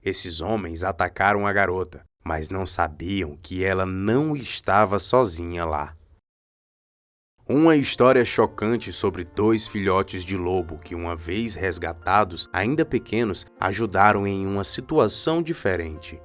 Esses homens atacaram a garota, mas não sabiam que ela não estava sozinha lá. Uma história chocante sobre dois filhotes de lobo que, uma vez resgatados, ainda pequenos, ajudaram em uma situação diferente.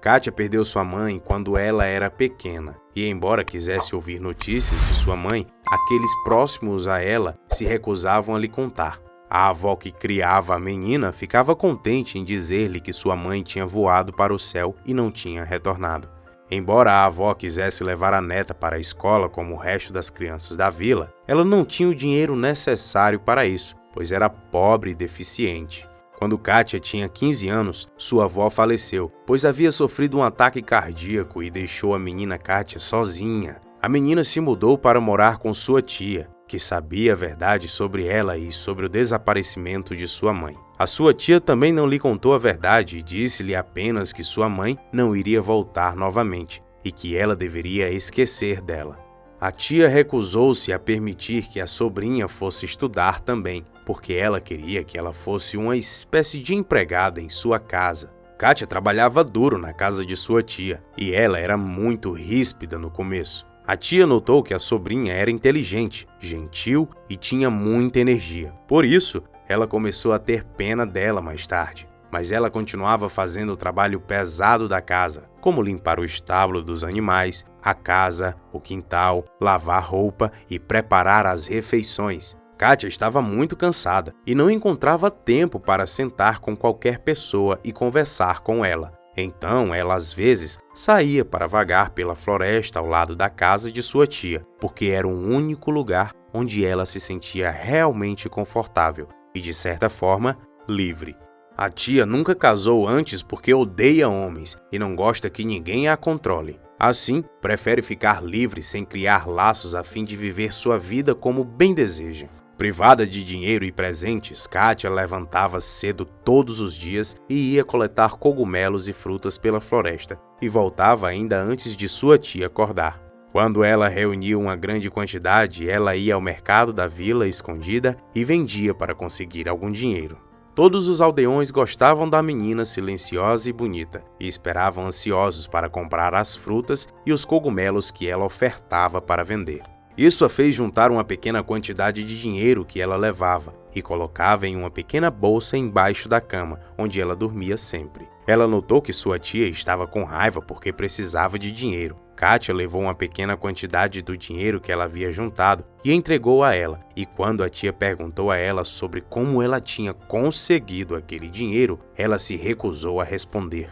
Kátia perdeu sua mãe quando ela era pequena, e embora quisesse ouvir notícias de sua mãe, aqueles próximos a ela se recusavam a lhe contar. A avó que criava a menina ficava contente em dizer-lhe que sua mãe tinha voado para o céu e não tinha retornado. Embora a avó quisesse levar a neta para a escola como o resto das crianças da vila, ela não tinha o dinheiro necessário para isso, pois era pobre e deficiente. Quando Kátia tinha 15 anos, sua avó faleceu, pois havia sofrido um ataque cardíaco e deixou a menina Kátia sozinha. A menina se mudou para morar com sua tia, que sabia a verdade sobre ela e sobre o desaparecimento de sua mãe. A sua tia também não lhe contou a verdade e disse-lhe apenas que sua mãe não iria voltar novamente e que ela deveria esquecer dela. A tia recusou-se a permitir que a sobrinha fosse estudar também, porque ela queria que ela fosse uma espécie de empregada em sua casa. Kátia trabalhava duro na casa de sua tia e ela era muito ríspida no começo. A tia notou que a sobrinha era inteligente, gentil e tinha muita energia. Por isso, ela começou a ter pena dela mais tarde. Mas ela continuava fazendo o trabalho pesado da casa, como limpar o estábulo dos animais, a casa, o quintal, lavar roupa e preparar as refeições. Kátia estava muito cansada e não encontrava tempo para sentar com qualquer pessoa e conversar com ela. Então, ela às vezes saía para vagar pela floresta ao lado da casa de sua tia, porque era o único lugar onde ela se sentia realmente confortável e, de certa forma, livre. A tia nunca casou antes porque odeia homens e não gosta que ninguém a controle. Assim, prefere ficar livre sem criar laços a fim de viver sua vida como bem deseja. Privada de dinheiro e presentes, Kátia levantava cedo todos os dias e ia coletar cogumelos e frutas pela floresta, e voltava ainda antes de sua tia acordar. Quando ela reunia uma grande quantidade, ela ia ao mercado da vila escondida e vendia para conseguir algum dinheiro. Todos os aldeões gostavam da menina silenciosa e bonita e esperavam ansiosos para comprar as frutas e os cogumelos que ela ofertava para vender. Isso a fez juntar uma pequena quantidade de dinheiro que ela levava e colocava em uma pequena bolsa embaixo da cama, onde ela dormia sempre. Ela notou que sua tia estava com raiva porque precisava de dinheiro. Kátia levou uma pequena quantidade do dinheiro que ela havia juntado e entregou a ela. E quando a tia perguntou a ela sobre como ela tinha conseguido aquele dinheiro, ela se recusou a responder.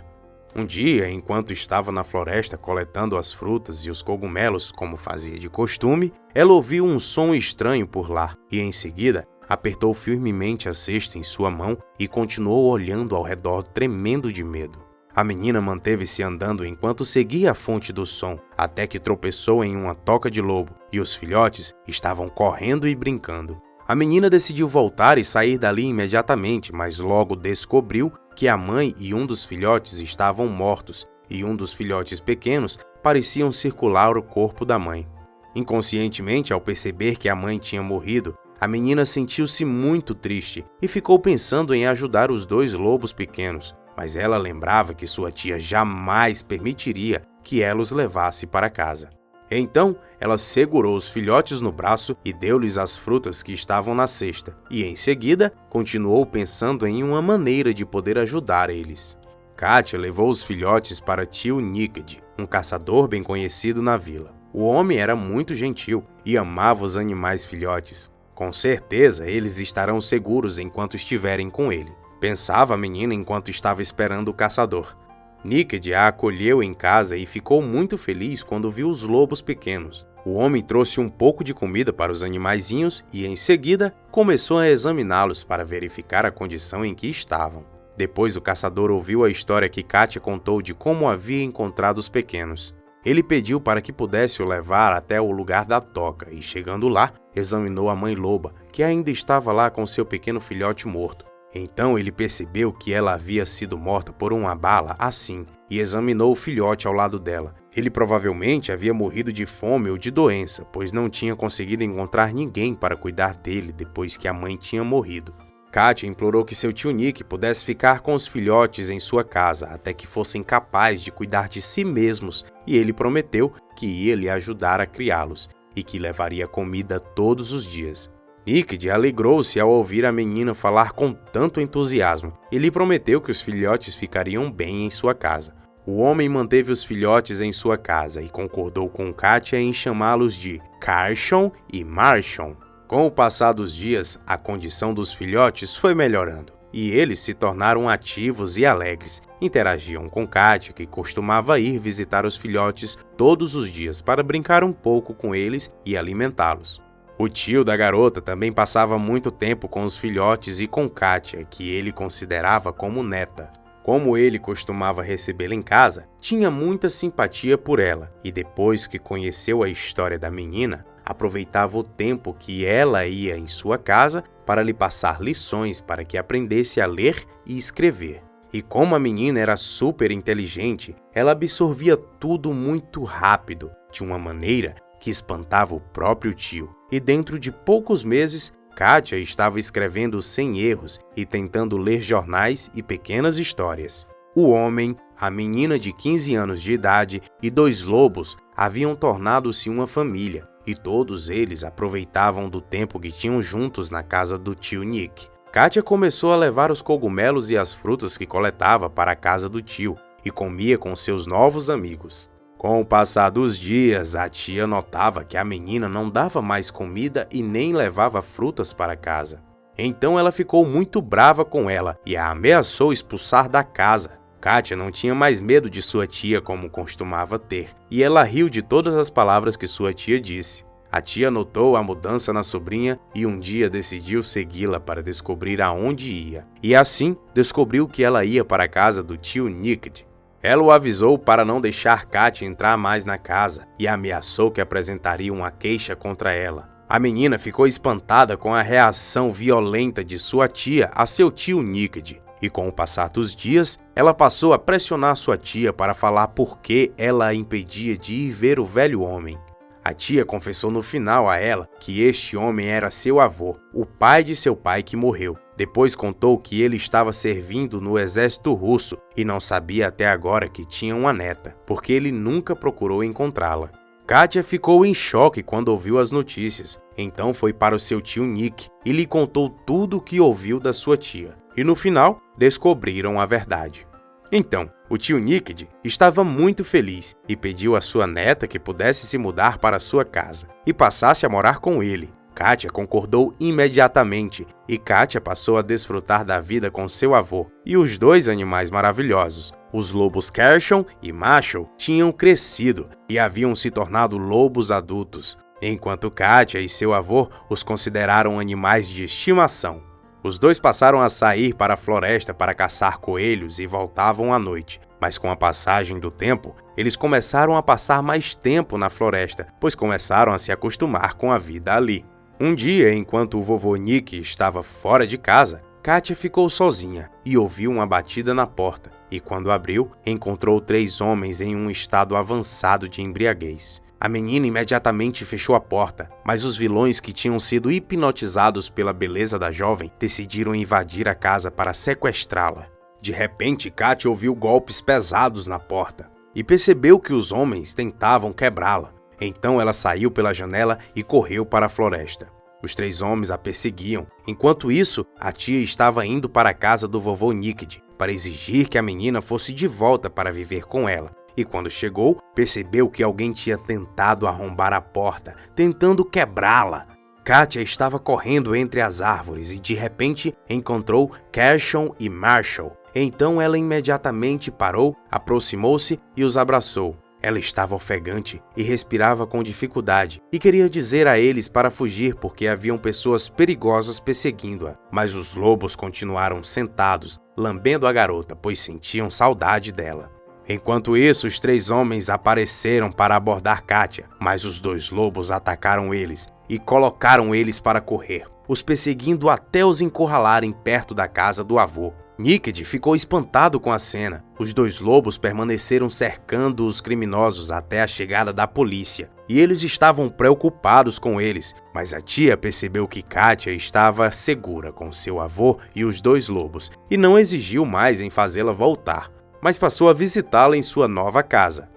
Um dia, enquanto estava na floresta coletando as frutas e os cogumelos, como fazia de costume, ela ouviu um som estranho por lá e, em seguida, apertou firmemente a cesta em sua mão e continuou olhando ao redor, tremendo de medo. A menina manteve-se andando enquanto seguia a fonte do som, até que tropeçou em uma toca de lobo e os filhotes estavam correndo e brincando. A menina decidiu voltar e sair dali imediatamente, mas logo descobriu que a mãe e um dos filhotes estavam mortos e um dos filhotes pequenos pareciam circular o corpo da mãe. Inconscientemente, ao perceber que a mãe tinha morrido, a menina sentiu-se muito triste e ficou pensando em ajudar os dois lobos pequenos, mas ela lembrava que sua tia jamais permitiria que ela os levasse para casa. Então, ela segurou os filhotes no braço e deu-lhes as frutas que estavam na cesta, e em seguida continuou pensando em uma maneira de poder ajudar eles. Kátia levou os filhotes para tio Níquede, um caçador bem conhecido na vila. O homem era muito gentil e amava os animais filhotes. Com certeza, eles estarão seguros enquanto estiverem com ele, pensava a menina enquanto estava esperando o caçador. Níquede a acolheu em casa e ficou muito feliz quando viu os lobos pequenos. O homem trouxe um pouco de comida para os animaizinhos e, em seguida, começou a examiná-los para verificar a condição em que estavam. Depois, o caçador ouviu a história que Kátia contou de como havia encontrado os pequenos. Ele pediu para que pudesse o levar até o lugar da toca e, chegando lá, examinou a mãe loba, que ainda estava lá com seu pequeno filhote morto. Então ele percebeu que ela havia sido morta por uma bala assim e examinou o filhote ao lado dela. Ele provavelmente havia morrido de fome ou de doença, pois não tinha conseguido encontrar ninguém para cuidar dele depois que a mãe tinha morrido. Kátia implorou que seu tio Nick pudesse ficar com os filhotes em sua casa até que fossem capazes de cuidar de si mesmos, e ele prometeu que ia lhe ajudar a criá-los e que levaria comida todos os dias. Nick alegrou-se ao ouvir a menina falar com tanto entusiasmo e lhe prometeu que os filhotes ficariam bem em sua casa. O homem manteve os filhotes em sua casa e concordou com Kátia em chamá-los de Carson e Marshall. Com o passar dos dias, a condição dos filhotes foi melhorando e eles se tornaram ativos e alegres. Interagiam com Kátia, que costumava ir visitar os filhotes todos os dias para brincar um pouco com eles e alimentá-los. O tio da garota também passava muito tempo com os filhotes e com Kátia, que ele considerava como neta. Como ele costumava recebê-la em casa, tinha muita simpatia por ela e depois que conheceu a história da menina, aproveitava o tempo que ela ia em sua casa para lhe passar lições para que aprendesse a ler e escrever. E como a menina era super inteligente, ela absorvia tudo muito rápido, de uma maneira que espantava o próprio tio. E dentro de poucos meses, Kátia estava escrevendo sem erros e tentando ler jornais e pequenas histórias. O homem, a menina de 15 anos de idade e 2 lobos haviam tornado-se uma família, e todos eles aproveitavam do tempo que tinham juntos na casa do tio Nick. Kátia começou a levar os cogumelos e as frutas que coletava para a casa do tio e comia com seus novos amigos. Com o passar dos dias, a tia notava que a menina não dava mais comida e nem levava frutas para casa. Então ela ficou muito brava com ela e a ameaçou expulsar da casa. Kátia não tinha mais medo de sua tia como costumava ter, e ela riu de todas as palavras que sua tia disse. A tia notou a mudança na sobrinha e um dia decidiu segui-la para descobrir aonde ia. E assim, descobriu que ela ia para a casa do tio Nick. Ela o avisou para não deixar Kátia entrar mais na casa e ameaçou que apresentaria uma queixa contra ela. A menina ficou espantada com a reação violenta de sua tia a seu tio Nick. E com o passar dos dias, ela passou a pressionar sua tia para falar por que ela a impedia de ir ver o velho homem. A tia confessou no final a ela que este homem era seu avô, o pai de seu pai que morreu. Depois contou que ele estava servindo no exército russo e não sabia até agora que tinha uma neta, porque ele nunca procurou encontrá-la. Kátia ficou em choque quando ouviu as notícias, então foi para o seu tio Nick e lhe contou tudo o que ouviu da sua tia. E no final, descobriram a verdade. Então, o tio Nick estava muito feliz e pediu à sua neta que pudesse se mudar para sua casa e passasse a morar com ele. Kátia concordou imediatamente e Kátia passou a desfrutar da vida com seu avô e os 2 animais maravilhosos. Os lobos Carson e Marshall tinham crescido e haviam se tornado lobos adultos, enquanto Kátia e seu avô os consideraram animais de estimação. Os 2 passaram a sair para a floresta para caçar coelhos e voltavam à noite. Mas com a passagem do tempo, eles começaram a passar mais tempo na floresta, pois começaram a se acostumar com a vida ali. Um dia, enquanto o vovô Nick estava fora de casa, Kátia ficou sozinha e ouviu uma batida na porta. E quando abriu, encontrou 3 homens em um estado avançado de embriaguez. A menina imediatamente fechou a porta, mas os vilões que tinham sido hipnotizados pela beleza da jovem decidiram invadir a casa para sequestrá-la. De repente, Kátia ouviu golpes pesados na porta e percebeu que os homens tentavam quebrá-la. Então ela saiu pela janela e correu para a floresta. Os 3 homens a perseguiam. Enquanto isso, a tia estava indo para a casa do vovô Nick para exigir que a menina fosse de volta para viver com ela. E quando chegou, percebeu que alguém tinha tentado arrombar a porta, tentando quebrá-la. Kátia estava correndo entre as árvores e de repente encontrou Carson e Marshall. Então ela imediatamente parou, aproximou-se e os abraçou. Ela estava ofegante e respirava com dificuldade e queria dizer a eles para fugir porque haviam pessoas perigosas perseguindo-a. Mas os lobos continuaram sentados, lambendo a garota, pois sentiam saudade dela. Enquanto isso, os 3 homens apareceram para abordar Kátia, mas os 2 lobos atacaram eles e colocaram eles para correr, os perseguindo até os encurralarem perto da casa do avô. Nicked ficou espantado com a cena. Os dois lobos permaneceram cercando os criminosos até a chegada da polícia, e eles estavam preocupados com eles, mas a tia percebeu que Katia estava segura com seu avô e os dois lobos, e não exigiu mais em fazê-la voltar, mas passou a visitá-la em sua nova casa.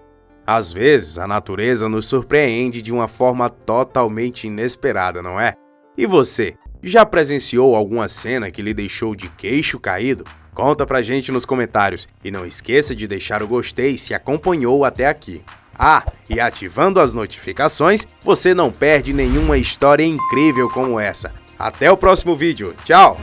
Às vezes, a natureza nos surpreende de uma forma totalmente inesperada, não é? E você? Já presenciou alguma cena que lhe deixou de queixo caído? Conta pra gente nos comentários e não esqueça de deixar o gostei se acompanhou até aqui. Ah, e ativando as notificações, você não perde nenhuma história incrível como essa. Até o próximo vídeo, tchau!